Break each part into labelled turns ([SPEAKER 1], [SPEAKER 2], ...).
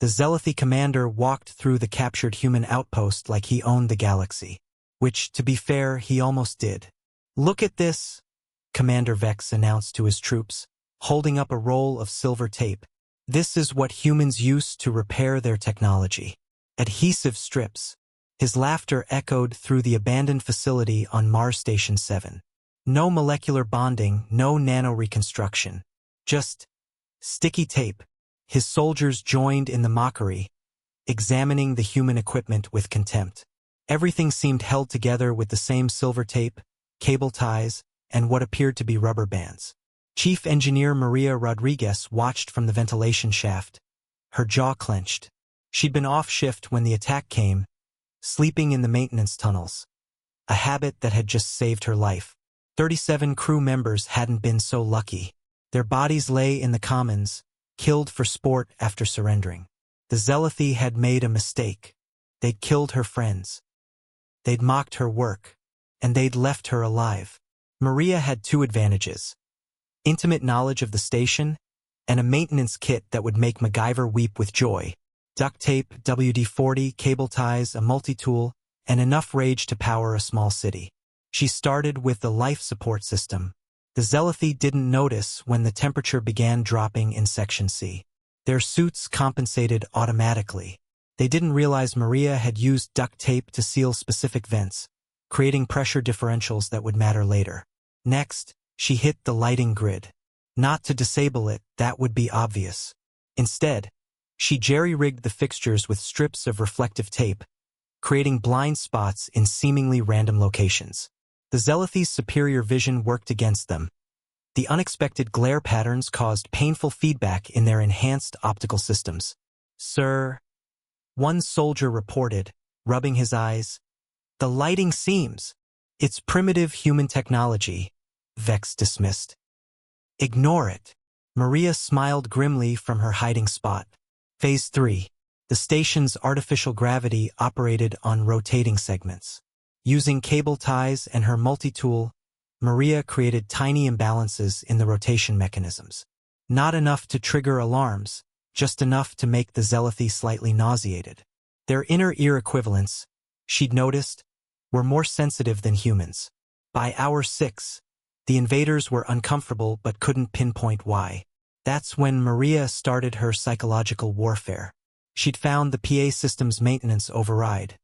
[SPEAKER 1] The Zealothy commander walked through the captured human outpost like he owned the galaxy. Which, to be fair, he almost did. "Look at this," Commander Vex announced to his troops, holding up a roll of silver tape. "This is what humans use to repair their technology. Adhesive strips." His laughter echoed through the abandoned facility on Mars Station 7. No molecular bonding, no nano-reconstruction. Just sticky tape. His soldiers joined in the mockery, examining the human equipment with contempt. Everything seemed held together with the same silver tape, cable ties, and what appeared to be rubber bands. Chief Engineer Maria Rodriguez watched from the ventilation shaft, her jaw clenched. She'd been off shift when the attack came, sleeping in the maintenance tunnels. A habit that had just saved her life. 37 crew members hadn't been so lucky. Their bodies lay in the commons, killed for sport after surrendering. The Zealothy had made a mistake. They'd killed her friends. They'd mocked her work, and they'd left her alive. Maria had two advantages: intimate knowledge of the station, and a maintenance kit that would make MacGyver weep with joy. Duct tape, WD-40, cable ties, a multi-tool, and enough rage to power a small city. She started with the life support system. The Zealothy didn't notice when the temperature began dropping in Section C. Their suits compensated automatically. They didn't realize Maria had used duct tape to seal specific vents, creating pressure differentials that would matter later. Next, she hit the lighting grid. Not to disable it, that would be obvious. Instead, she jerry-rigged the fixtures with strips of reflective tape, creating blind spots in seemingly random locations. The Zealothy's superior vision worked against them. The unexpected glare patterns caused painful feedback in their enhanced optical systems. "Sir," one soldier reported, rubbing his eyes, "the lighting seems. It's primitive human technology," Vex dismissed. "Ignore it." Maria smiled grimly from her hiding spot. Phase 3. The station's artificial gravity operated on rotating segments. Using cable ties and her multi-tool, Maria created tiny imbalances in the rotation mechanisms. Not enough to trigger alarms, just enough to make the Zealothy slightly nauseated. Their inner ear equivalents, she'd noticed, were more sensitive than humans. By hour 6, the invaders were uncomfortable but couldn't pinpoint why. That's when Maria started her psychological warfare. She'd found the PA system's maintenance override,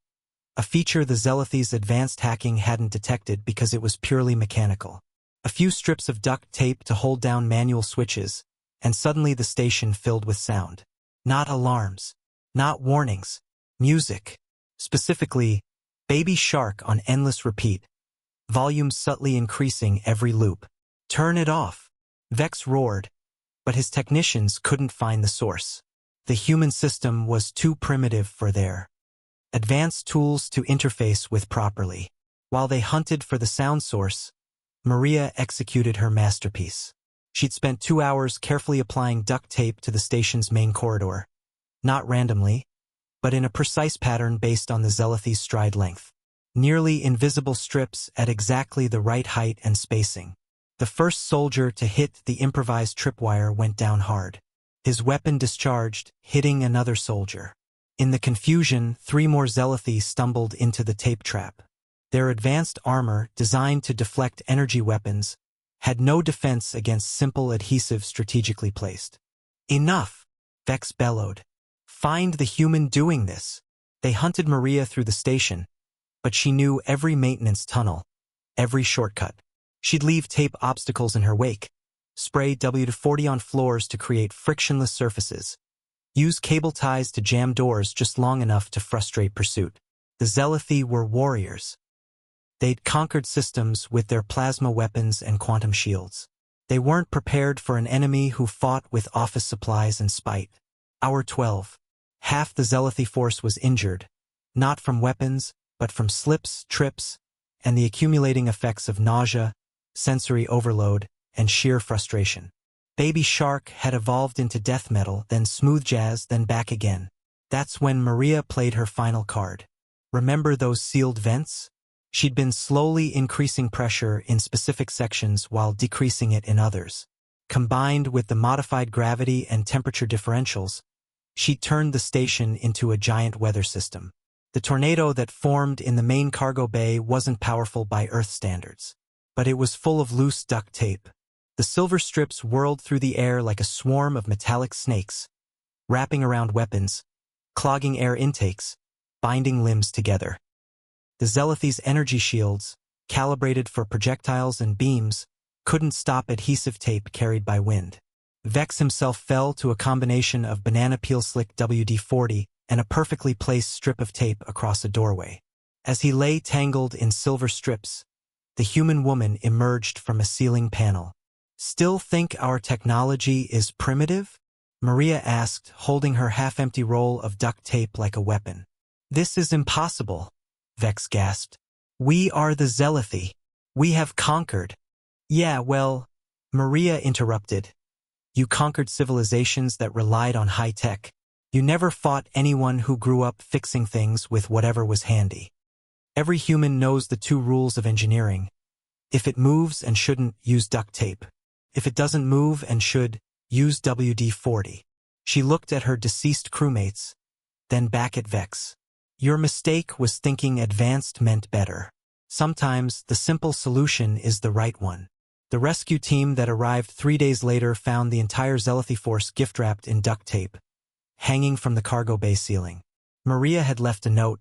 [SPEAKER 1] a feature the Zealothy's advanced hacking hadn't detected because it was purely mechanical. A few strips of duct tape to hold down manual switches, and suddenly the station filled with sound. Not alarms, not warnings, music. Specifically, Baby Shark on endless repeat, volume subtly increasing every loop. "Turn it off," Vex roared, but his technicians couldn't find the source. The human system was too primitive for their advanced tools to interface with properly. While they hunted for the sound source, Maria executed her masterpiece. She'd spent 2 hours carefully applying duct tape to the station's main corridor, not randomly, but in a precise pattern based on the Zealothy's stride length. Nearly invisible strips at exactly the right height and spacing. The first soldier to hit the improvised tripwire went down hard. His weapon discharged, hitting another soldier. In the confusion, 3 more Zealothy stumbled into the tape trap. Their advanced armor, designed to deflect energy weapons, had no defense against simple adhesive strategically placed. "Enough!" Vex bellowed. "Find the human doing this." They hunted Maria through the station, but she knew every maintenance tunnel, every shortcut. She'd leave tape obstacles in her wake, spray WD-40 on floors to create frictionless surfaces, use cable ties to jam doors just long enough to frustrate pursuit. The Zealothy were warriors. They'd conquered systems with their plasma weapons and quantum shields. They weren't prepared for an enemy who fought with office supplies and spite. Hour 12. Half the Zealothy force was injured, not from weapons, but from slips, trips, and the accumulating effects of nausea, sensory overload, and sheer frustration. Baby Shark had evolved into death metal, then smooth jazz, then back again. That's when Maria played her final card. Remember those sealed vents? She'd been slowly increasing pressure in specific sections while decreasing it in others. Combined with the modified gravity and temperature differentials, She turned the station into a giant weather system. The tornado that formed in the main cargo bay wasn't powerful by Earth standards, but it was full of loose duct tape. The silver strips whirled through the air like a swarm of metallic snakes, wrapping around weapons, clogging air intakes, binding limbs together. The Zealothy's energy shields, calibrated for projectiles and beams, couldn't stop adhesive tape carried by wind. Vex himself fell to a combination of banana peel slick WD-40 and a perfectly placed strip of tape across a doorway. As he lay tangled in silver strips, the human woman emerged from a ceiling panel. "Still think our technology is primitive?" Maria asked, holding her half-empty roll of duct tape like a weapon. "This is impossible," Vex gasped. "We are the Zealothy. We have conquered." "Yeah, well," Maria interrupted. "You conquered civilizations that relied on high tech. You never fought anyone who grew up fixing things with whatever was handy. Every human knows the two rules of engineering. If it moves and shouldn't, use duct tape. If it doesn't move and should, use WD-40. She looked at her deceased crewmates, then back at Vex. "Your mistake was thinking advanced meant better. Sometimes the simple solution is the right one." The rescue team that arrived 3 days later found the entire Zealothy force gift-wrapped in duct tape, hanging from the cargo bay ceiling. Maria had left a note: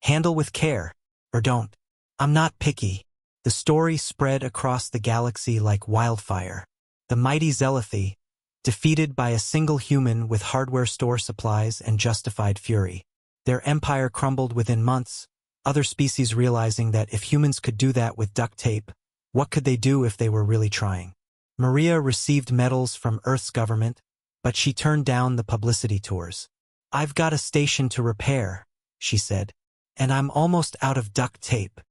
[SPEAKER 1] "Handle with care, or don't. I'm not picky." The story spread across the galaxy like wildfire. The mighty Zealothy, defeated by a single human with hardware store supplies and justified fury. Their empire crumbled within months, other species realizing that if humans could do that with duct tape, what could they do if they were really trying? Maria received medals from Earth's government, but she turned down the publicity tours. "I've got a station to repair," she said, "and I'm almost out of duct tape."